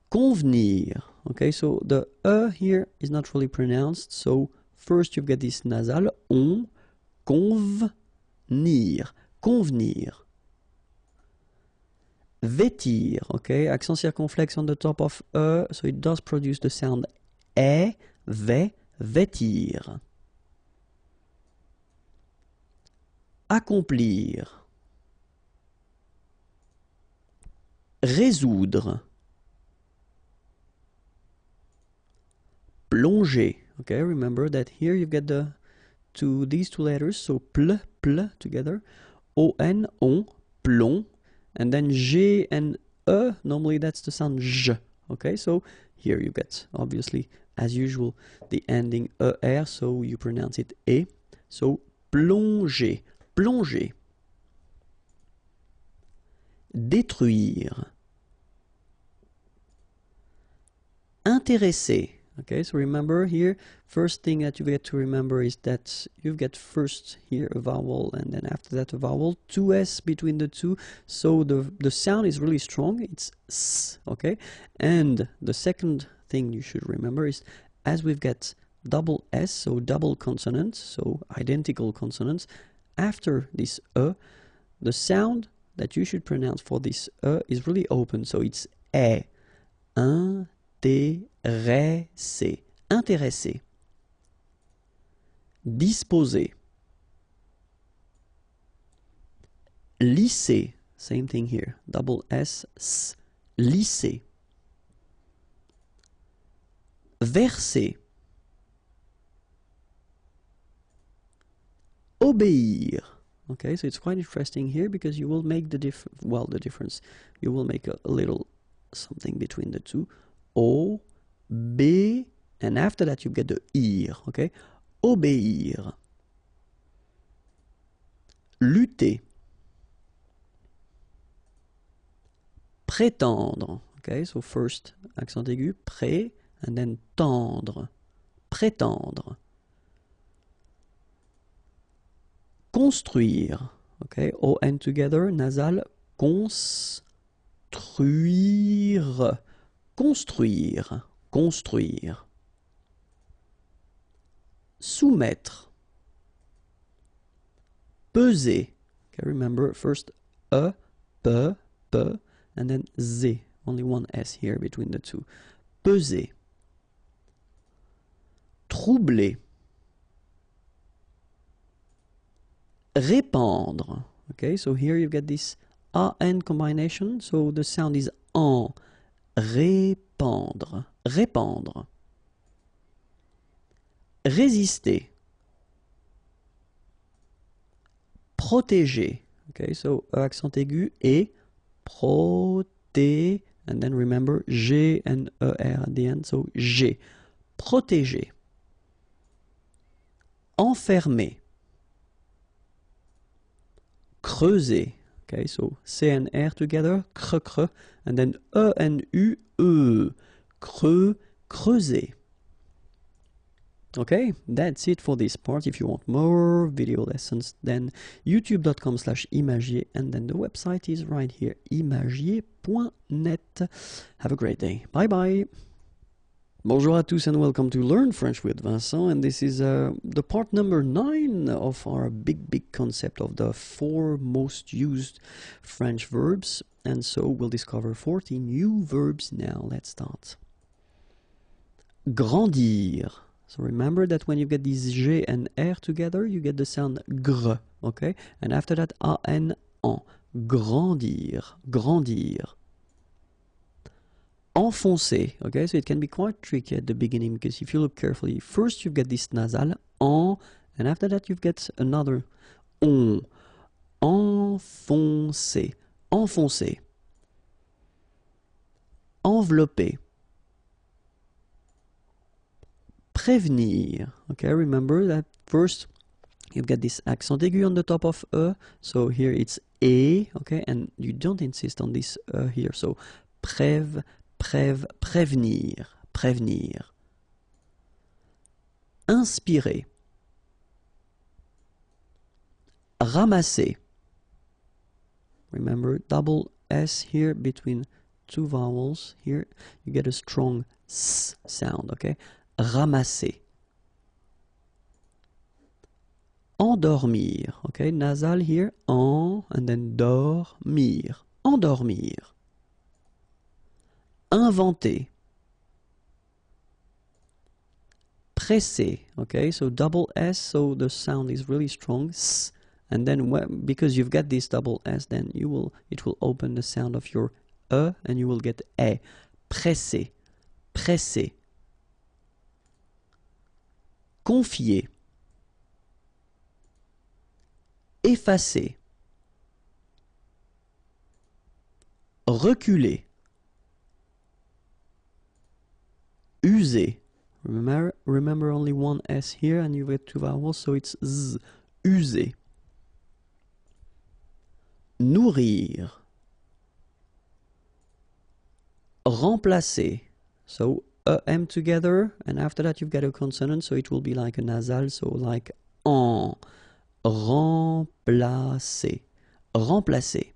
Speaker 1: Convenir. Okay, so the here is not really pronounced, so first you've got this nasal, on, convenir, convenir. Vêtir, okay, accent circonflexe on the top of so it does produce the sound vêtir. Accomplir. Résoudre. Plonger. Okay, remember that here you've got these two letters, so pl together, on, plong, and then g and normally that's the sound j. Okay, so here you get, obviously, as usual, the ending er, so you pronounce it e. So plonger, plonger. Détruire. Intéresser. Okay, so remember here, first thing that you get to remember is that you get first here a vowel and then after that a vowel, two S between the two, so the sound is really strong, it's S, okay? And the second thing you should remember is as we've got double S, so double consonants, so identical consonants, after this the sound that you should pronounce for this is really open, so it's E. Intéressé. Intéressé. Disposer. Lisser. Same thing here. Double S, S. Lisser. Verser. Obéir. Okay, so it's quite interesting here because you will make the difference. You will make a little something between the two. O, B, and after that you get the ir, okay? Obéir. Lutter. Prétendre, okay? So first, accent aigu, pré, and then tendre. Prétendre. Construire, okay? O-N together, nasal, construire. Construire, construire. Soumettre. Peser. Okay, remember first p, and then z. Only one S here between the two. Peser. Troubler. Répandre. Okay, so here you get this AN combination, so the sound is en. Répandre, répandre. Résister. Protéger. Okay, so accent aigu et proté, and then remember G and ER at the end, so G. Protéger. Enfermer. Creuser. Okay, so C and R together, cre, and then E and U, creuser. Okay, that's it for this part. If you want more video lessons, then youtube.com/imagier, and then the website is right here, imagier.net. Have a great day. Bye bye. Bonjour à tous and welcome to Learn French with Vincent, and this is the part number 9 of our big concept of the 4 most used French verbs, and so we'll discover 40 new verbs now. Let's start. Grandir. So remember that when you get these G and R together, you get the sound gr, okay? And after that, A-N, en. Grandir, grandir. Enfoncer, okay, so it can be quite tricky at the beginning because if you look carefully, first you get this nasal, en, and after that you get another on. Enfoncer, enfoncer. Envelopper. Prévenir, okay, remember that first you've got this accent aigu on the top of e, so here it's e, okay, and you don't insist on this here, so prévenir, prévenir. Inspirer. Ramasser. Remember, double S here between two vowels. Here you get a strong S sound, okay? Ramasser. Endormir, okay? Nasal here, en, and then dormir. Endormir. Inventer. Presser, okay? So double S, so the sound is really strong, S. And then because you've got this double S, then it will open the sound of your E, and you will get E. Presser, presser. Confier. Effacer. Reculer. User. Remember only one S here, and you get two vowels, so it's Z. User. Nourrir. Remplacer. So M together, and after that you've got a consonant, so it will be like a nasal, so like en. Remplacer. Remplacer.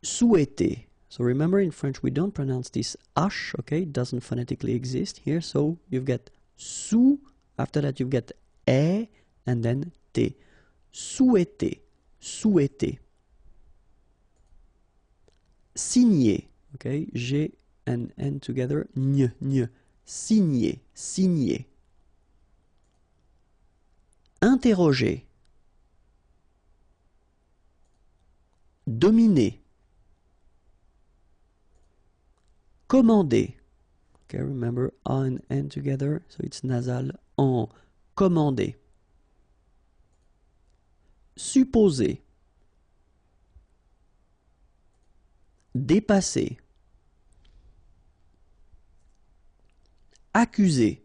Speaker 1: Souhaiter. So remember, in French we don't pronounce this H, okay? It doesn't phonetically exist here, so you've got sou, after that you've got e, and then t. Souhaiter. Souhaiter. Signer, okay? G and N together, gn, gn. Signer, signer. Interroger. Dominer. Commander. Okay, remember A and N together, so it's nasal, en. Commander. Supposer. Dépasser. Accuser.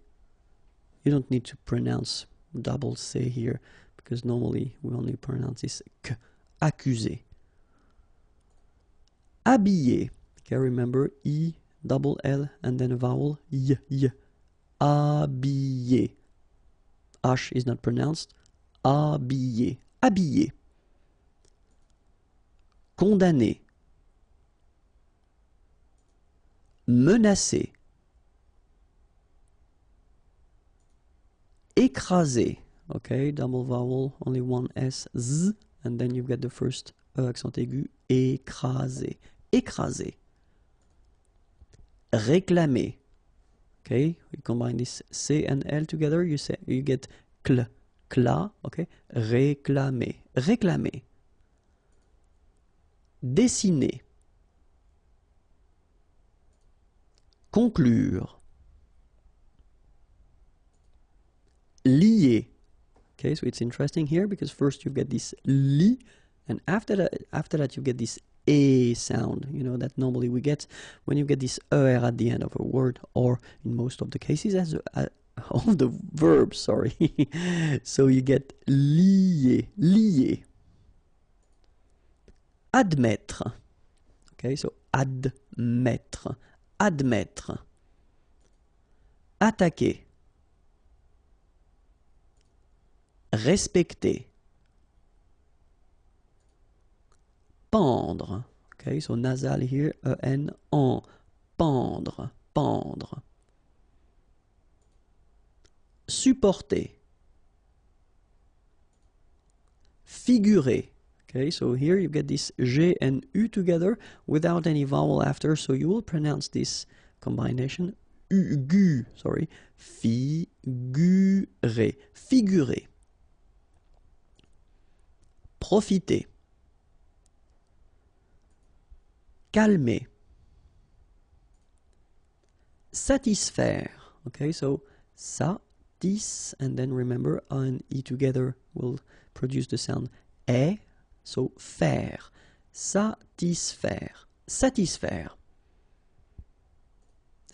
Speaker 1: You don't need to pronounce double C here, because normally we only pronounce this K. Accuser. Habiller. Okay, remember E, double L, and then a vowel, Y, Y. Habiller. H is not pronounced. Habiller. Habiller. Condamner. Menacer. Écraser. Okay, double vowel, only one S, Z, and then you've got the first accent aigu, écraser. Écraser. Réclamer. Okay, we combine this C and L together, you get cl, cla, okay? Réclamer. Réclamer. Dessiner. Conclure. Lier. Okay, so it's interesting here because first you get this li, and after that you get this a sound, you know, that normally we get when you get this er at the end of a word, or in most of the cases as of the verb, sorry. So you get lier, lier. Admettre. Okay, so admettre, admettre. Attaquer. Respecter. Pendre. Okay, so nasal here, en, en. Pendre, pendre. Supporter. Figurer. Okay, so here you get this G and U together without any vowel after, so you will pronounce this combination gu, sorry. Figurer. Figurer. profiter, calmer, satisfaire. Okay, so satis, and then remember A and E together will produce the sound E, so faire, satisfaire, satisfaire.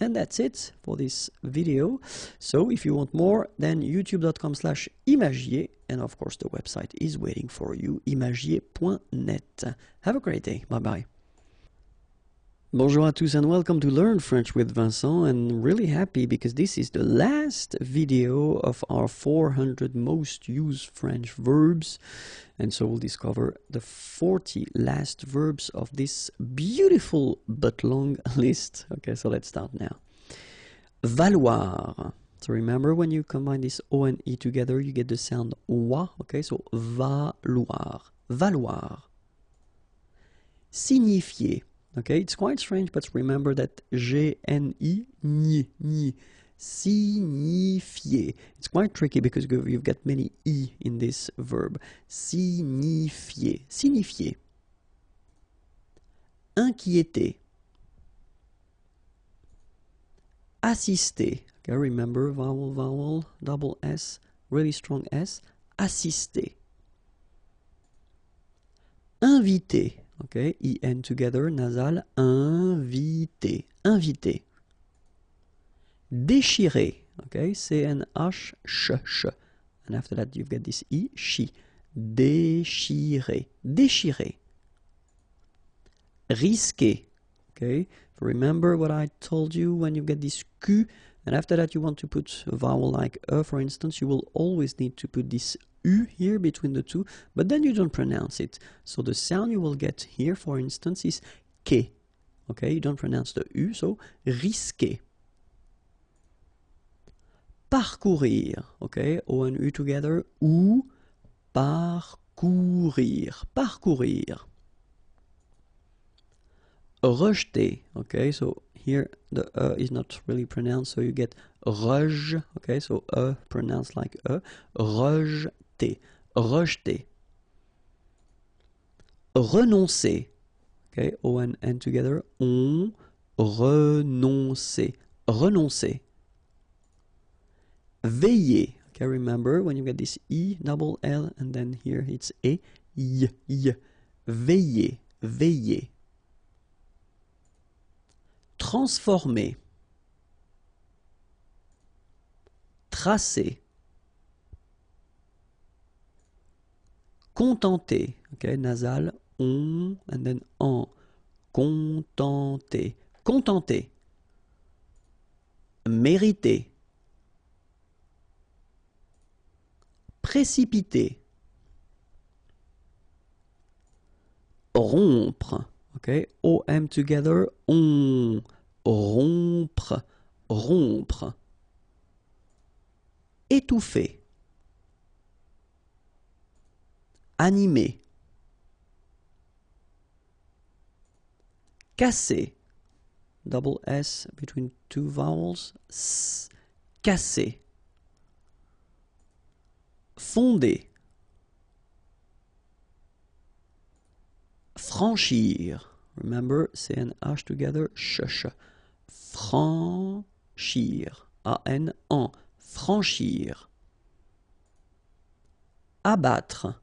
Speaker 1: And that's it for this video. So if you want more, then youtube.com/imagier, and of course the website is waiting for you, imagier.net. Have a great day. Bye bye. Bonjour à tous and welcome to Learn French with Vincent, and really happy because this is the last video of our 400 most used French verbs, and so we'll discover the 40 last verbs of this beautiful but long list. Okay, so let's start now. Valoir. So remember, when you combine this O and E together, you get the sound wa. Okay, so valoir, valoir. Signifier. Okay, it's quite strange, but remember that G-N-I, ni, signifier. It's quite tricky because you've got many I in this verb. Signifier, signifier. Inquiéter. Assister. Okay, remember, vowel, vowel, double S, really strong S. Assister. Inviter. Okay, I-N together, nasal, inviter, inviter. Déchirer, okay, C-N-H, sh, and after that you've got this I, chi. Déchirer, déchirer. Risquer, okay, remember what I told you when you get this Q, and after that you want to put a vowel like E, for instance, you will always need to put this U here between the two, but then you don't pronounce it. So the sound you will get here, for instance, is que. Okay, you don't pronounce the U, so risquer. Parcourir. Okay, O and U together, ou, parcourir, parcourir. Rejeter. Okay, so here the E is not really pronounced, so you get rej. Okay, so E pronounced like E. Rejeter. Rejeter. Renoncer. Okay, O and N together. On, renoncer. Renoncer. Veiller. Okay, remember when you get this I, double L, and then here it's E, y. Veiller. Veiller. Transformer. Tracer. Contenter. Okay, nasal, on, and then en. Contenter. Contenter. Mériter. Précipiter. Rompre. Okay, O-M together, on. Rompre. Rompre. Étouffer. Animer. Casser. Double S between two vowels. S. Casser. Fonder. Franchir. Remember, C and H together, sh. Franchir. A-N, en. Franchir. Abattre.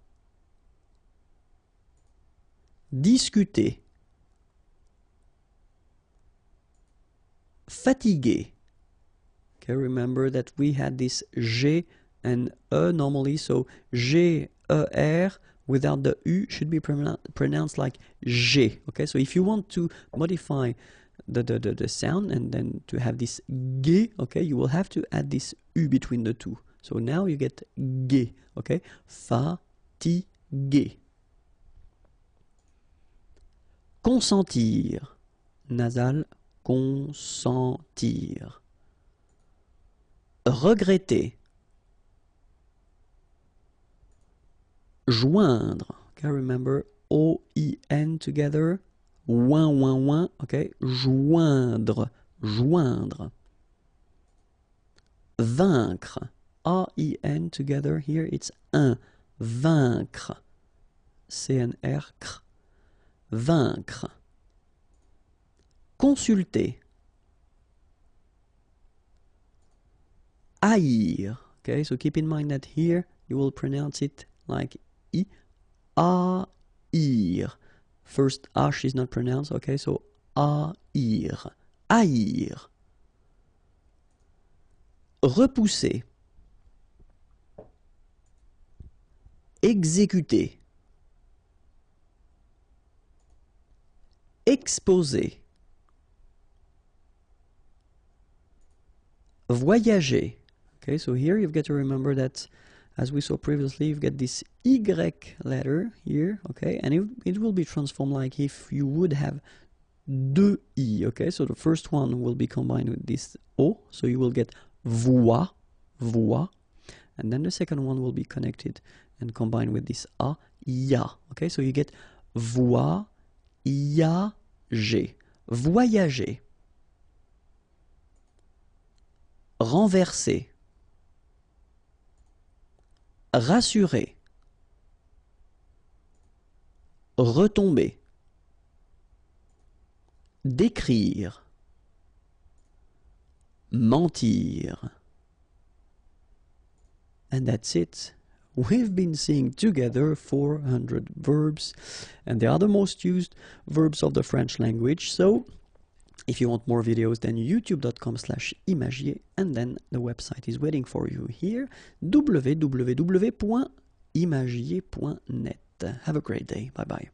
Speaker 1: Discuter. Fatiguer. Okay, remember that we had this G and E normally, so G, E, R without the U should be pronounced like G. Okay, so if you want to modify the sound and then to have this G, okay, you will have to add this U between the two. So now you get G, okay, fatiguer. Consentir, nasal, consentir. Regretter. Joindre. Okay, remember O-I-N together. Ouin, okay. Joindre. Joindre. Vaincre. A-I-N together. Here it's un. Vaincre. CNR, vaincre. Consulter. Haïr. Okay, so keep in mind that here you will pronounce it like I. Haïr. First H is not pronounced, okay, so haïr. Haïr. Repousser. Exécuter. Exposer. Voyager. Okay, so here you've got to remember that, as we saw previously, you've got this Y letter here, okay, and it will be transformed like if you would have deux I, okay, so the first one will be combined with this O, so you will get voix, voix, and then the second one will be connected and combined with this A, ya, okay, so you get voyager, voyager. Renverser. Rassurer. Retomber. Décrire. Mentir. And that's it. We've been seeing together 400 verbs, and they are the most used verbs of the French language. So if you want more videos, then youtube.com/imagier, and then the website is waiting for you here, www.imagier.net. Have a great day. Bye-bye.